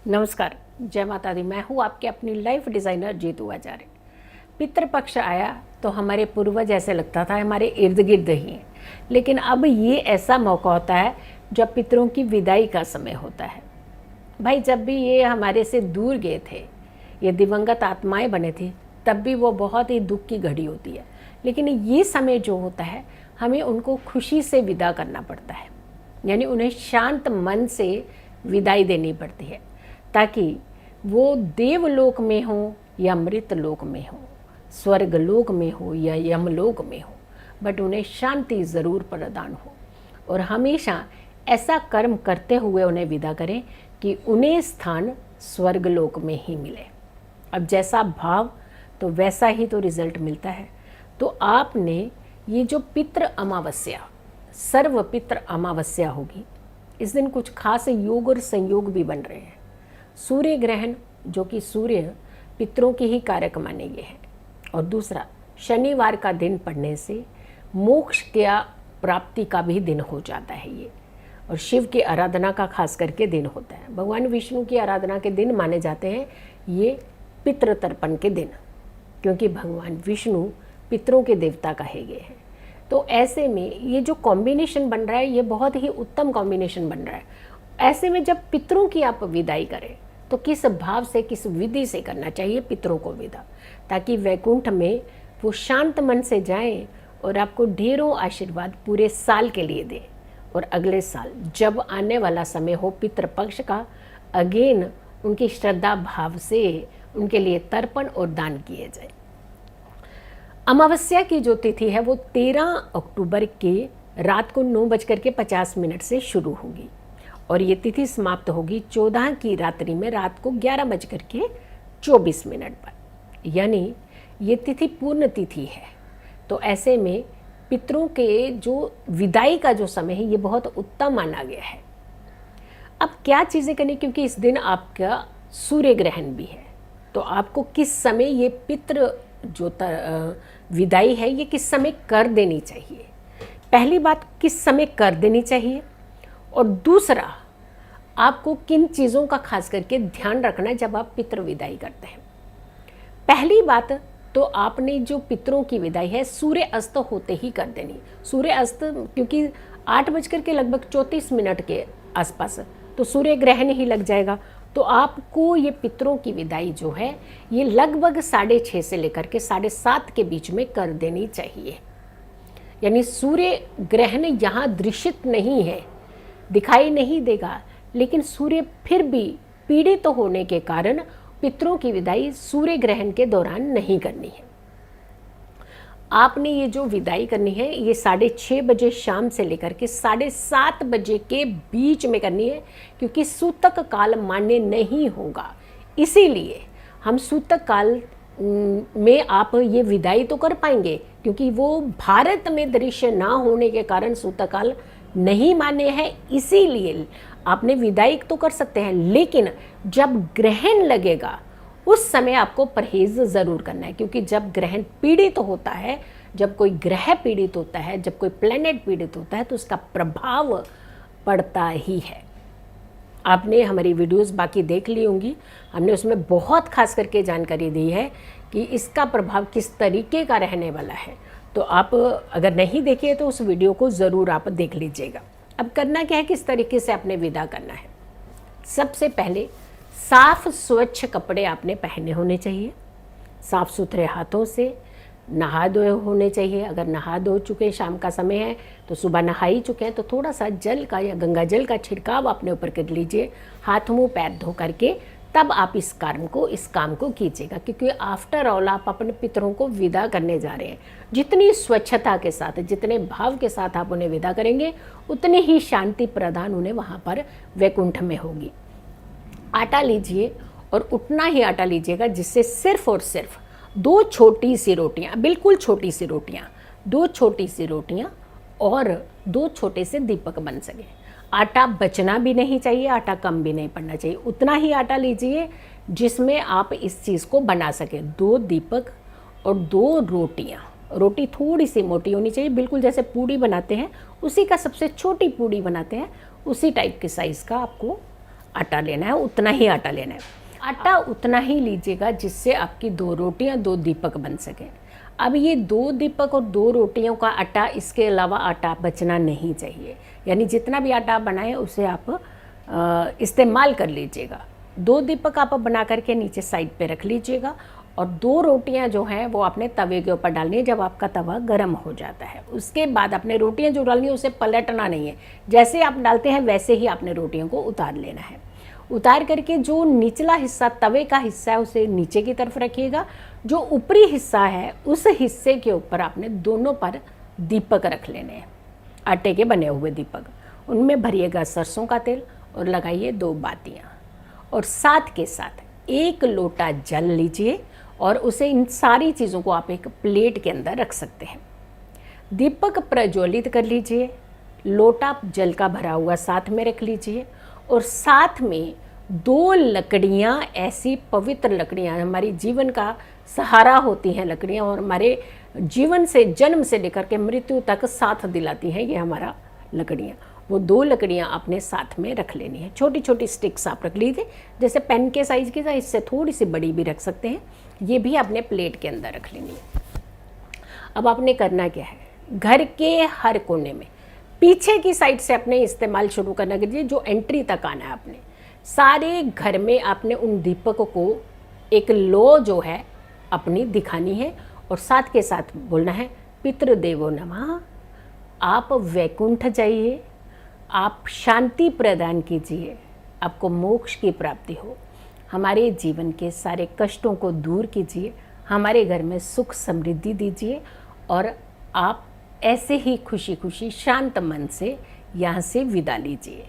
नमस्कार, जय माता दी। मैं हूँ आपके अपनी लाइफ डिज़ाइनर जीतू आचार्य। पितृपक्ष आया तो हमारे पूर्वज ऐसे लगता था हमारे इर्द गिर्द ही हैं, लेकिन अब ये ऐसा मौका होता है जब पितरों की विदाई का समय होता है। भाई, जब भी ये हमारे से दूर गए थे, ये दिवंगत आत्माएं बने थे, तब भी वो बहुत ही दुख की घड़ी होती है। लेकिन ये समय जो होता है, हमें उनको खुशी से विदा करना पड़ता है, यानी उन्हें शांत मन से विदाई देनी पड़ती है, ताकि वो देवलोक में हो या मृतलोक में हो, स्वर्गलोक में हो या यमलोक में हो, बट उन्हें शांति ज़रूर प्रदान हो। और हमेशा ऐसा कर्म करते हुए उन्हें विदा करें कि उन्हें स्थान स्वर्गलोक में ही मिले। अब जैसा भाव तो वैसा ही तो रिजल्ट मिलता है। तो आपने ये जो पितृ अमावस्या, सर्व पितृ अमावस्या होगी, इस दिन कुछ खास योग और संयोग भी बन रहे हैं। सूर्य ग्रहण, जो कि सूर्य पितरों के ही कारक माने गए हैं, और दूसरा शनिवार का दिन पड़ने से मोक्ष क्या प्राप्ति का भी दिन हो जाता है ये, और शिव की आराधना का खास करके दिन होता है। भगवान विष्णु की आराधना के दिन माने जाते हैं ये पितृतर्पण के दिन, क्योंकि भगवान विष्णु पितरों के देवता कहे गए हैं। तो ऐसे में ये जो कॉम्बिनेशन बन रहा है, ये बहुत ही उत्तम कॉम्बिनेशन बन रहा है। ऐसे में जब पितरों की आप विदाई करें तो किस भाव से, किस विधि से करना चाहिए पितरों को विदा, ताकि वैकुंठ में वो शांत मन से जाएं और आपको ढेरों आशीर्वाद पूरे साल के लिए दें। और अगले साल जब आने वाला समय हो पितृपक्ष का, अगेन उनकी श्रद्धा भाव से उनके लिए तर्पण और दान किए जाए। अमावस्या की जो तिथि है वो 13 अक्टूबर के रात को 9:50 से शुरू होगी, और ये तिथि समाप्त होगी 14 की रात्रि में रात को 11:24 पर, यानी ये तिथि पूर्ण तिथि है। तो ऐसे में पितरों के जो विदाई का जो समय है, ये बहुत उत्तम माना गया है। अब क्या चीज़ें करनी, क्योंकि इस दिन आपका सूर्य ग्रहण भी है, तो आपको किस समय ये पितृ जो विदाई है ये किस समय कर देनी चाहिए। पहली बात, किस समय कर देनी चाहिए, और दूसरा आपको किन चीज़ों का खास करके ध्यान रखना है जब आप पितृ विदाई करते हैं। पहली बात तो आपने जो पितरों की विदाई है सूर्य अस्त होते ही कर देनी। सूर्य अस्त क्योंकि 8:34 के आसपास तो सूर्य ग्रहण ही लग जाएगा, तो आपको ये पितरों की विदाई जो है ये लगभग 6:30 से लेकर के 7:30 के बीच में कर देनी चाहिए। यानी सूर्य ग्रहण यहाँ दृश्यत नहीं है, दिखाई नहीं देगा, लेकिन सूर्य फिर भी पीड़ित होने के कारण पितरों की विदाई सूर्य ग्रहण के दौरान नहीं करनी है। आपने ये जो विदाई करनी है ये 6:30 बजे शाम से लेकर के 7:30 बजे के बीच में करनी है, क्योंकि सूतक काल मान्य नहीं होगा। इसीलिए हम सूतक काल में आप ये विदाई तो कर पाएंगे, क्योंकि वो भारत में दृश्य ना होने के कारण सूतक काल नहीं मान्य है। इसीलिए आपने विदाई तो कर सकते हैं, लेकिन जब ग्रहण लगेगा उस समय आपको परहेज ज़रूर करना है, क्योंकि जब ग्रहण पीड़ित होता है, जब कोई ग्रह पीड़ित होता है, जब कोई प्लेनेट पीड़ित होता है, तो उसका प्रभाव पड़ता ही है। आपने हमारी वीडियोस बाकी देख ली होंगी, हमने उसमें बहुत खास करके जानकारी दी है कि इसका प्रभाव किस तरीके का रहने वाला है। तो आप अगर नहीं देखिए तो उस वीडियो को ज़रूर आप देख लीजिएगा। अब करना क्या है, किस तरीके से आपने विदा करना है। सबसे पहले साफ स्वच्छ कपड़े आपने पहने होने चाहिए, साफ सुथरे हाथों से नहा धोए होने चाहिए। अगर नहा धो चुके, शाम का समय है तो सुबह नहा ही चुके हैं, तो थोड़ा सा जल का या गंगा जल का छिड़काव अपने ऊपर कर लीजिए, हाथ मुंह पैर धो करके, तब आप इस काम को कीजिएगा, क्योंकि आफ्टर ऑल आप अपने पितरों को विदा करने जा रहे हैं। जितनी स्वच्छता के साथ, जितने भाव के साथ आप उन्हें विदा करेंगे, उतनी ही शांति प्रदान उन्हें वहाँ पर वैकुंठ में होगी। आटा लीजिए, और उतना ही आटा लीजिएगा जिससे सिर्फ और सिर्फ 2 छोटी सी रोटियाँ, बिल्कुल छोटी सी रोटियाँ, 2 छोटी सी रोटियाँ और 2 छोटे से दीपक बन सके। आटा बचना भी नहीं चाहिए, आटा कम भी नहीं पड़ना चाहिए। उतना ही आटा लीजिए जिसमें आप इस चीज़ को बना सकें। 2 दीपक और 2 रोटियाँ। रोटी थोड़ी सी मोटी होनी चाहिए, बिल्कुल जैसे पूड़ी बनाते हैं उसी का सबसे छोटी पूड़ी बनाते हैं उसी टाइप के साइज़ का आपको आटा लेना है, उतना ही आटा लेना है। आटा उतना ही लीजिएगा जिससे आपकी 2 रोटियां 2 दीपक बन सके। अब ये 2 दीपक और 2 रोटियों का आटा, इसके अलावा आटा बचना नहीं चाहिए, यानी जितना भी आटा बनाए उसे आप इस्तेमाल कर लीजिएगा। 2 दीपक आप बना करके नीचे साइड पे रख लीजिएगा और 2 रोटियां जो हैं वो आपने तवे के ऊपर डालनी है जब आपका तवा गर्म हो जाता है। उसके बाद आपने रोटियां जो डालनी है उसे पलटना नहीं है, जैसे आप डालते हैं वैसे ही आपने रोटियों को उतार लेना है। उतार करके जो निचला हिस्सा तवे का हिस्सा है उसे नीचे की तरफ रखिएगा, जो ऊपरी हिस्सा है उस हिस्से के ऊपर आपने दोनों पर दीपक रख लेने हैं, आटे के बने हुए दीपक। उनमें भरिएगा सरसों का तेल और लगाइए 2 बातियाँ, और साथ के साथ 1 लोटा जल लीजिए और उसे, इन सारी चीज़ों को आप एक प्लेट के अंदर रख सकते हैं। दीपक प्रज्वलित कर लीजिए, लोटा जल का भरा हुआ साथ में रख लीजिए और साथ में 2 लकड़ियाँ, ऐसी पवित्र लकड़ियाँ, हमारी जीवन का सहारा होती हैं लकड़ियाँ, और हमारे जीवन से, जन्म से लेकर के मृत्यु तक साथ दिलाती हैं ये हमारा लकड़ियाँ। वो 2 लकड़ियाँ आपने साथ में रख लेनी है। छोटी छोटी स्टिक्स आप रख लीजिए, जैसे पेन के साइज़ की, इससे थोड़ी सी बड़ी भी रख सकते हैं। ये भी आपने प्लेट के अंदर रख लेनी है। अब आपने करना क्या है, घर के हर कोने में पीछे की साइड से अपने इस्तेमाल शुरू करना कीजिए, जो एंट्री तक आना है आपने सारे घर में आपने उन दीपकों को एक लो जो है अपनी दिखानी है और साथ के साथ बोलना है पितृदेवो नमः। आप वैकुंठ जाइए, आप शांति प्रदान कीजिए, आपको मोक्ष की प्राप्ति हो, हमारे जीवन के सारे कष्टों को दूर कीजिए, हमारे घर में सुख समृद्धि दीजिए और आप ऐसे ही खुशी खुशी शांत मन से यहाँ से विदा लीजिए।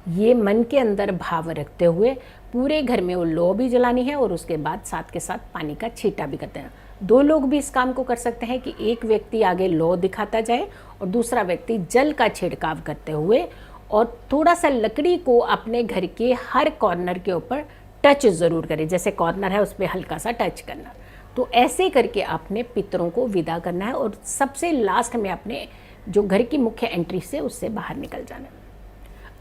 ये मन के अंदर भाव रखते हुए पूरे घर में वो लौ भी जलानी है और उसके बाद साथ के साथ पानी का छींटा भी करते हैं। 2 लोग भी इस काम को कर सकते हैं कि एक व्यक्ति आगे लौ दिखाता जाए और दूसरा व्यक्ति जल का छिड़काव करते हुए, और थोड़ा सा लकड़ी को अपने घर के हर कॉर्नर के ऊपर टच ज़रूर करें, जैसे कॉर्नर है उस पर हल्का सा टच करना। तो ऐसे करके आपने पितरों को विदा करना है और सबसे लास्ट में अपने जो घर की मुख्य एंट्री से उससे बाहर निकल जाना है।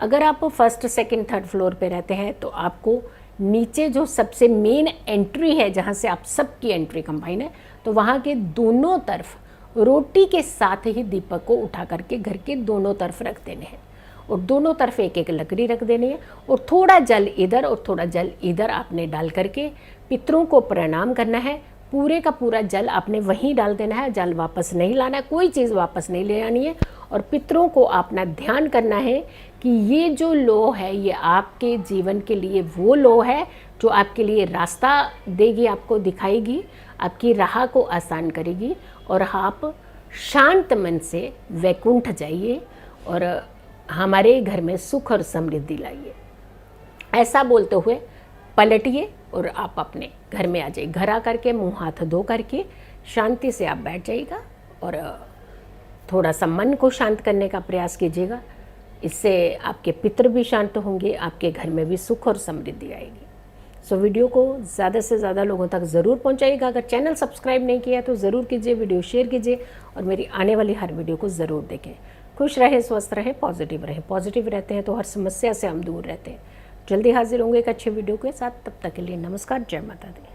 अगर आप फर्स्ट, सेकंड, थर्ड फ्लोर पे रहते हैं तो आपको नीचे जो सबसे मेन एंट्री है जहाँ से आप सबकी एंट्री कंबाइन है, तो वहाँ के दोनों तरफ रोटी के साथ ही दीपक को उठा करके घर के दोनों तरफ रख देने हैं और दोनों तरफ एक एक लकड़ी रख देनी है और थोड़ा जल इधर और थोड़ा जल इधर आपने डाल करके पितरों को प्रणाम करना है। पूरे का पूरा जल आपने वहीं डाल देना है, जल वापस नहीं लाना है, कोई चीज़ वापस नहीं ले आनी है। और पितरों को अपना ध्यान करना है कि ये जो लौ है ये आपके जीवन के लिए वो लौ है जो आपके लिए रास्ता देगी, आपको दिखाएगी, आपकी राह को आसान करेगी और आप शांत मन से वैकुंठ जाइए और हमारे घर में सुख और समृद्धि लाइए। ऐसा बोलते हुए पलटिए और आप अपने घर में आ जाइए। घर आ करके मुंह हाथ धो करके शांति से आप बैठ जाइएगा और थोड़ा सा मन को शांत करने का प्रयास कीजिएगा। इससे आपके पितृ भी शांत होंगे, आपके घर में भी सुख और समृद्धि आएगी। सो वीडियो को ज़्यादा से ज़्यादा लोगों तक ज़रूर पहुंचाइएगा। अगर चैनल सब्सक्राइब नहीं किया तो ज़रूर कीजिए, वीडियो शेयर कीजिए और मेरी आने वाली हर वीडियो को ज़रूर देखें। खुश रहें, स्वस्थ रहें, पॉजिटिव रहें। पॉजिटिव रहते हैं तो हर समस्या से हम दूर रहते हैं। जल्दी हाजिर होंगे एक अच्छे वीडियो के साथ। तब तक के लिए नमस्कार, जय माता दी।